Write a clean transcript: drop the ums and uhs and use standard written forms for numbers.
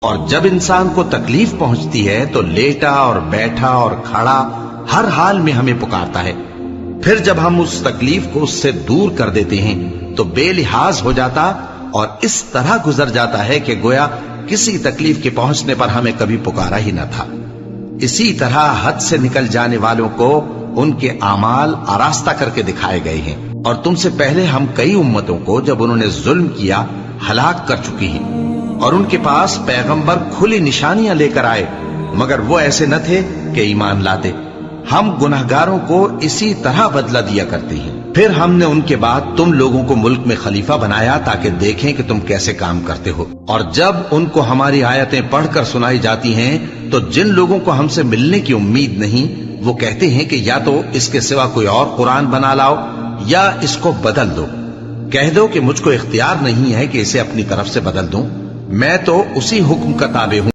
اور جب انسان کو تکلیف پہنچتی ہے تو لیٹا اور بیٹھا اور کھڑا ہر حال میں ہمیں پکارتا ہے. پھر جب ہم اس تکلیف کو اس سے دور کر دیتے ہیں تو بے لحاظ ہو جاتا اور اس طرح گزر جاتا ہے کہ گویا کسی تکلیف کے پہنچنے پر ہمیں کبھی پکارا ہی نہ تھا. اسی طرح حد سے نکل جانے والوں کو ان کے اعمال آراستہ کر کے دکھائے گئے ہیں. اور تم سے پہلے ہم کئی امتوں کو جب انہوں نے ظلم کیا ہلاک کر چکی ہیں، اور ان کے پاس پیغمبر کھلی نشانیاں لے کر آئے مگر وہ ایسے نہ تھے کہ ایمان لاتے. ہم گناہگاروں کو اسی طرح بدلہ دیا کرتے ہیں. پھر ہم نے ان کے بعد تم لوگوں کو ملک میں خلیفہ بنایا تاکہ دیکھیں کہ تم کیسے کام کرتے ہو. اور جب ان کو ہماری آیتیں پڑھ کر سنائی جاتی ہیں تو جن لوگوں کو ہم سے ملنے کی امید نہیں وہ کہتے ہیں کہ یا تو اس کے سوا کوئی اور قرآن بنا لاؤ یا اس کو بدل دو. کہہ دو کہ مجھ کو اختیار نہیں ہے کہ اسے اپنی طرف سے بدل دوں. میں تو اسی حکم کا تابع ہوں